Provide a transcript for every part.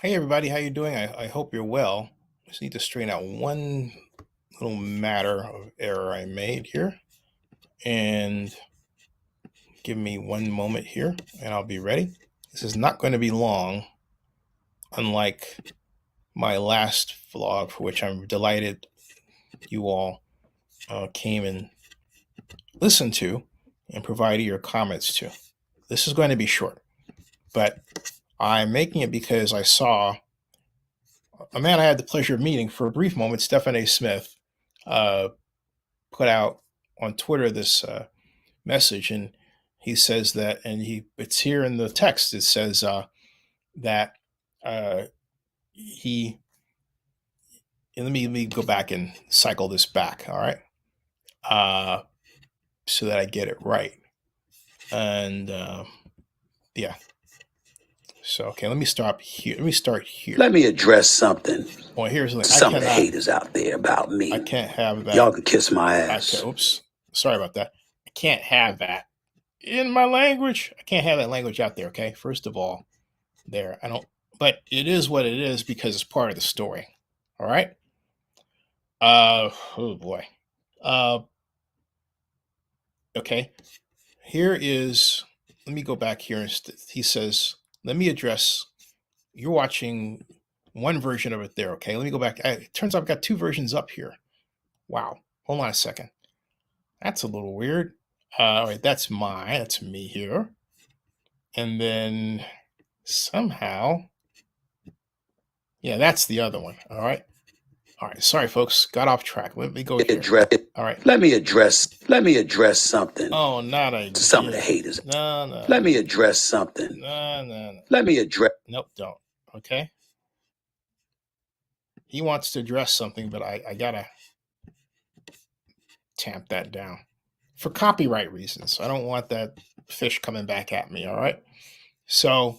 Hey everybody, how you doing? I hope you're well. Just need to straighten out one little matter of error I made here. And give me one moment here and I'll be ready. This is not going to be long, unlike my last vlog, for which I'm delighted you all came and listened to and provided your comments to. This is going to be short, but I'm making it because I saw a man I had the pleasure of meeting for a brief moment, Stephen A. Smith, uh, put out on Twitter this message, and he says that, and it's here in the text. It says that uh, he. And let me go back and cycle this back. All right, so that I get it right. And yeah. So okay, let me stop here. Let me start here. Let me address something. Well, here's the thing. Some of the haters out there about me. I can't have that. Y'all can kiss my ass. Okay, oops. Sorry about that. I can't have that in my language. I can't have that language out there. Okay, first of all, there. I don't. But it is what it is because it's part of the story. All right. Oh boy. Okay. Here is. Let me go back here. He says, "Let me address." You're watching one version of it there. Okay. Let me go back. It turns out I've got two versions up here. Wow. Hold on a second. That's a little weird. All right. That's me here. And then somehow, yeah, that's the other one. All right. All right, sorry, folks. Got off track. Let me go here. All right. Let me address something. Oh, not again. Some of the haters. No. Let me address something. No. Let me address. Nope, don't. Okay. He wants to address something, but I gotta tamp that down for copyright reasons. I don't want that fish coming back at me. All right. So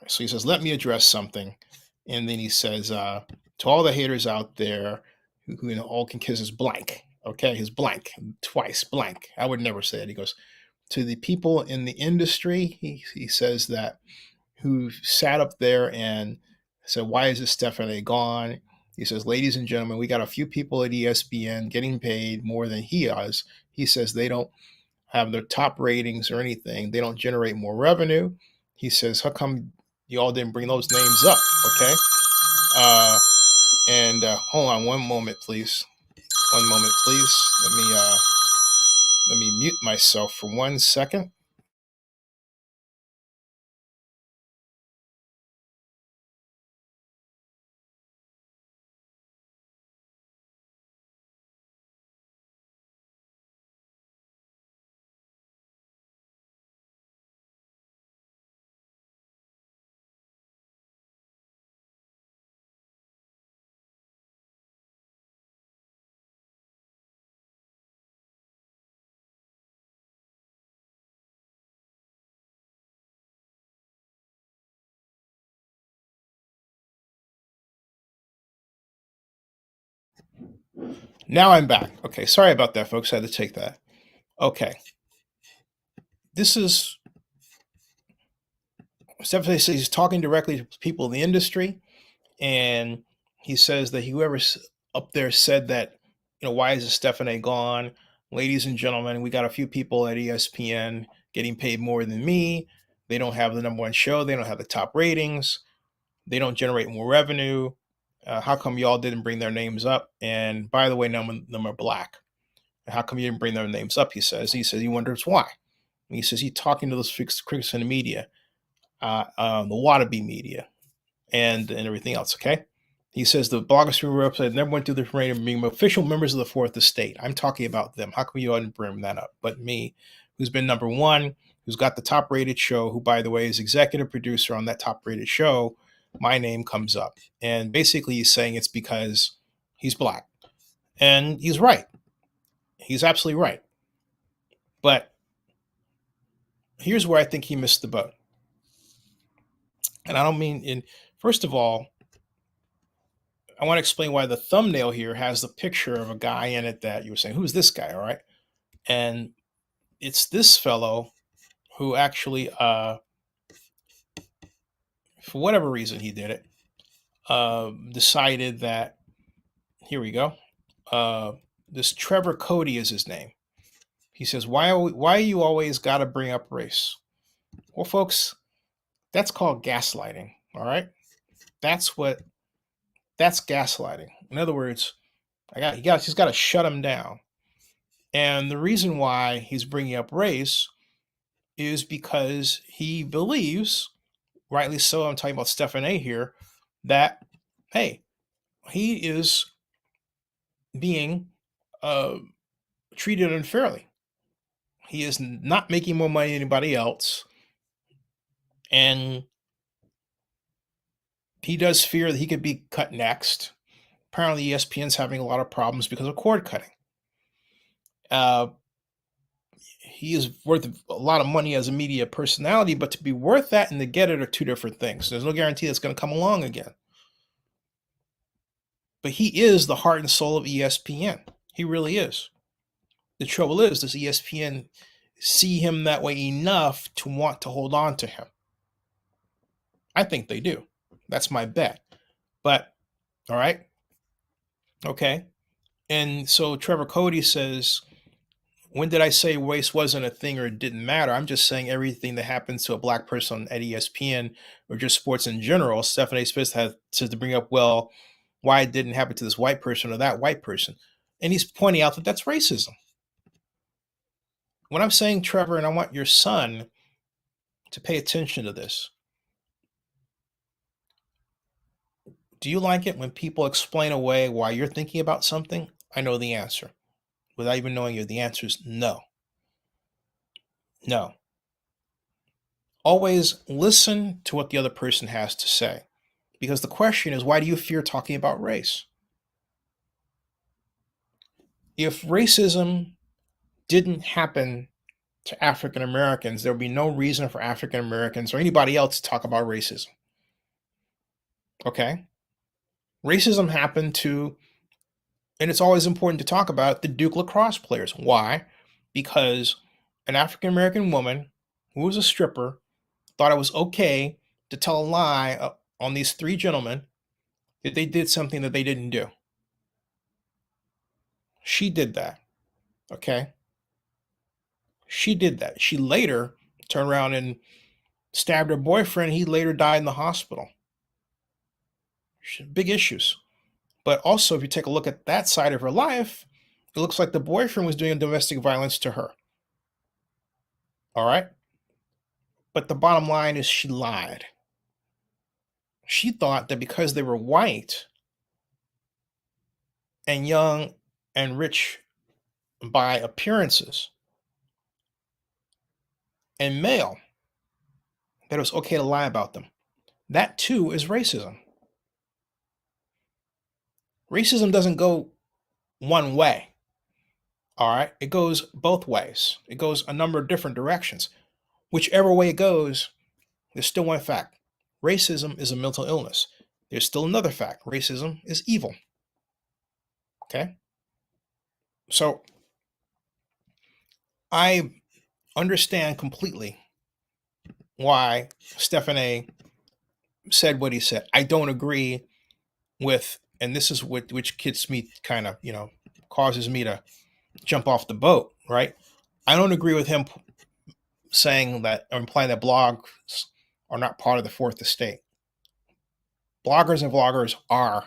he says, "Let me address something," and then he says, "To all the haters out there who all can kiss his blank." Okay, his blank twice, blank. I would never say it. He goes, "To the people in the industry," he says that, who sat up there and said, "Why is this Stephen A. gone?" He says, "Ladies and gentlemen, we got a few people at ESPN getting paid more than he does." He says they don't have their top ratings or anything. They don't generate more revenue. He says, "How come you all didn't bring those names up?" Okay. And hold on one moment, please. One moment, please. Let me mute myself for 1 second. Now I'm back. Okay, sorry about that, folks. I had to take that. Okay. This is Stephanie says he's talking directly to people in the industry, and he says that whoever up there said that, why is Stephanie gone? Ladies and gentlemen, we got a few people at ESPN getting paid more than me. They don't have the number one show. They don't have the top ratings. They don't generate more revenue. How come y'all didn't bring their names up? And by the way, none of them are black. How come you didn't bring their names up? He says he wonders why. And he says he's talking to those critics in the media, the wannabe media, and everything else. Okay. He says the blogosphere website never went through the parade of being official members of the fourth estate. I'm talking about them. How come you didn't bring that up? But me, who's been number one, who's got the top rated show, who, by the way, is executive producer on that top rated show, my name comes up. And basically he's saying it's because he's black. And he's right. He's absolutely right. But here's where I think he missed the boat. And I don't mean first of all, I want to explain why the thumbnail here has the picture of a guy in it that you were saying, who's this guy? All right. And it's this fellow who actually for whatever reason he did it, decided that, here we go. This Trevor Cody is his name. He says, why you always got to bring up race? Well, folks, that's called gaslighting. All right. That's gaslighting. In other words, he's got to shut him down. And the reason why he's bringing up race is because he believes, rightly so, I'm talking about Stephen A here, that, hey, he is being uh, treated unfairly. He is not making more money than anybody else. And he does fear that he could be cut next. Apparently, ESPN's having a lot of problems because of cord cutting. He is worth a lot of money as a media personality, but to be worth that and to get it are two different things. There's no guarantee that's going to come along again. But he is the heart and soul of ESPN. He really is. The trouble is, does ESPN see him that way enough to want to hold on to him? I think they do. That's my bet. But, all right. Okay. And so Trevor Cody says, when did I say race wasn't a thing or it didn't matter? I'm just saying everything that happens to a black person at ESPN or just sports in general, Stephen A. Smith says to bring up, well, why it didn't happen to this white person or that white person. And he's pointing out that that's racism. When I'm saying, Trevor, and I want your son to pay attention to this, do you like it when people explain away why you're thinking about something? I know the answer. Without even knowing you, the answer is no. No. Always listen to what the other person has to say. Because the question is, why do you fear talking about race? If racism didn't happen to African Americans, there would be no reason for African Americans or anybody else to talk about racism. Okay? Racism happened to, and it's always important to talk about, the Duke lacrosse players. Why? Because an African American woman who was a stripper thought it was okay to tell a lie on these three gentlemen that they did something that they didn't do. She did that. Okay? She did that. She later turned around and stabbed her boyfriend. He later died in the hospital. Big issues. But also, if you take a look at that side of her life, it looks like the boyfriend was doing domestic violence to her. All right? But the bottom line is she lied. She thought that because they were white and young and rich by appearances and male, that it was okay to lie about them. That too is racism. Racism doesn't go one way. All right? It goes both ways. It goes a number of different directions. Whichever way it goes, there's still one fact. Racism is a mental illness. There's still another fact. Racism is evil. Okay? So I understand completely why Stephen A. said what he said. I don't agree with, and this is which gets me kind of, causes me to jump off the boat, right? I don't agree with him saying that, or implying that blogs are not part of the fourth estate. Bloggers and vloggers are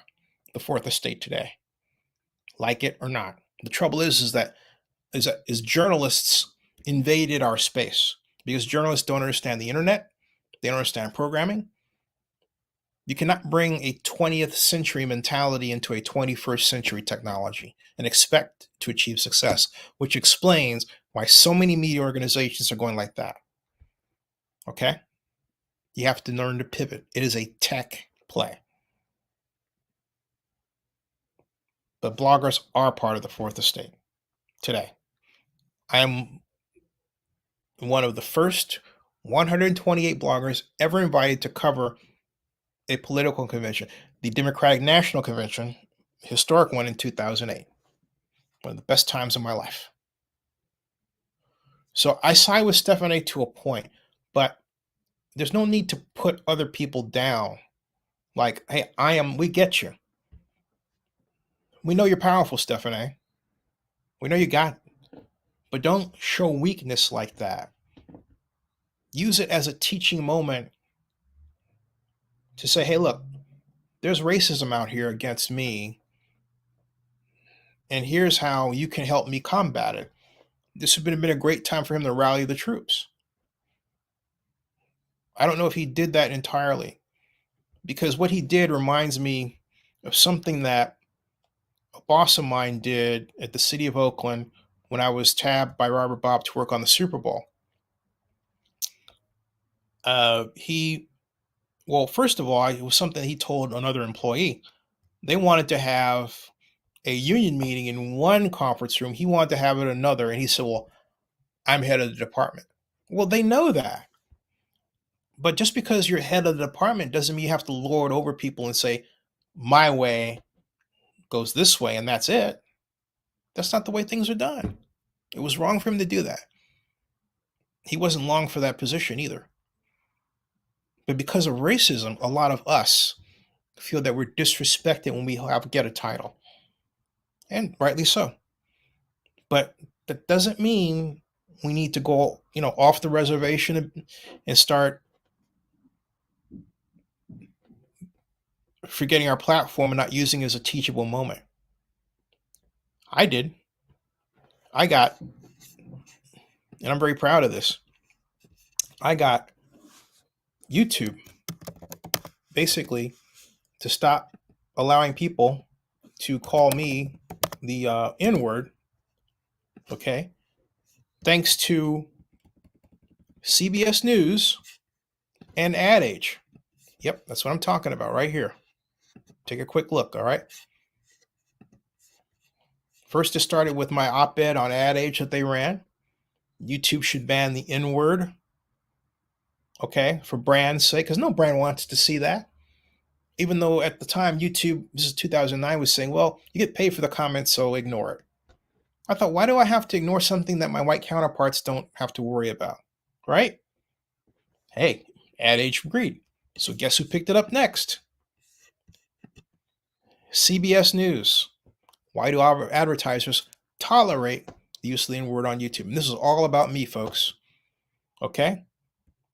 the fourth estate today, like it or not. The trouble is that journalists invaded our space because journalists don't understand the internet. They don't understand programming. You cannot bring a 20th century mentality into a 21st century technology and expect to achieve success, which explains why so many media organizations are going like that. Okay? You have to learn to pivot. It is a tech play. But bloggers are part of the fourth estate today. I am one of the first 128 bloggers ever invited to cover a political convention, the Democratic National Convention, historic one in 2008. One of the best times of my life. So I side with Stephen A. to a point, but there's no need to put other people down. Like, hey, we get you. We know you're powerful, Stephanie. We know you got it. But don't show weakness like that. Use it as a teaching moment to say, hey, look, there's racism out here against me, and here's how you can help me combat it. This would have been a great time for him to rally the troops. I don't know if he did that entirely, because what he did reminds me of something that a boss of mine did at the city of Oakland when I was tabbed by Robert Bob to work on the Super Bowl. Well, first of all, it was something he told another employee. They wanted to have a union meeting in one conference room. He wanted to have it in another. And he said, well, I'm head of the department. Well, they know that. But just because you're head of the department doesn't mean you have to lord over people and say, my way goes this way and that's it. That's not the way things are done. It was wrong for him to do that. He wasn't long for that position either. But because of racism, a lot of us feel that we're disrespected when we get a title. And rightly so. But that doesn't mean we need to go, off the reservation and start forgetting our platform and not using it as a teachable moment. I did. I got, and I'm very proud of this, I got YouTube basically to stop allowing people to call me the N-word, okay? Thanks to CBS News and Ad Age. Yep, that's what I'm talking about right here. Take a quick look, all right? First, it started with my op-ed on Ad Age that they ran. YouTube should ban the N-word, okay, for brand's sake, because no brand wants to see that. Even though at the time YouTube, this is 2009, was saying, well, you get paid for the comments, so ignore it. I thought, why do I have to ignore something that my white counterparts don't have to worry about, right? Hey, Ad Age agreed. So guess who picked it up next? CBS News. Why do our advertisers tolerate the use of the N-word on YouTube? And this is all about me, folks. Okay?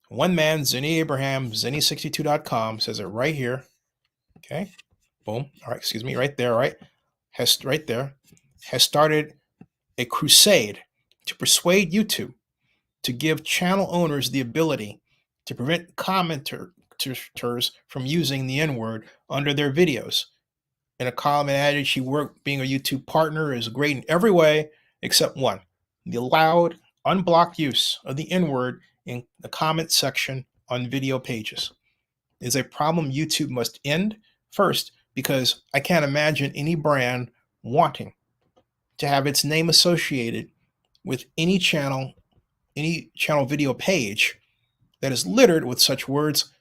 One man, Zenny Abraham, Zenny62.com, says it right here. Okay? Boom. All right, excuse me, right there, right? Has started a crusade to persuade YouTube to give channel owners the ability to prevent commenters from using the N-word under their videos. In a column and Ad Age, being a YouTube partner is great in every way except one: the allowed, unblocked use of the N-word in the comment section on video pages. It is a problem YouTube must end first, because I can't imagine any brand wanting to have its name associated with any channel video page that is littered with such words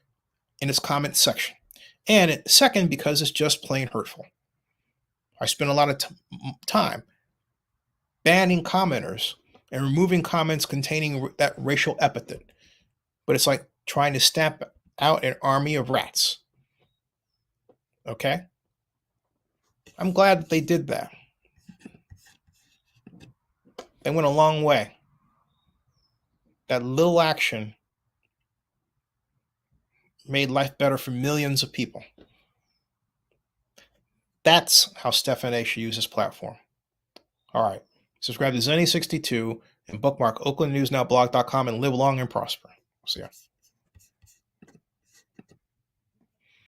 in its comment section. And second, because it's just plain hurtful. I spent a lot of time banning commenters and removing comments containing that racial epithet. But it's like trying to stamp out an army of rats. Okay? I'm glad that they did that. They went a long way. That little action made life better for millions of people. That's how Stephen A. should use his platform. All right. Subscribe to Zenny62 and bookmark oaklandnewsnowblog.com and live long and prosper. See ya.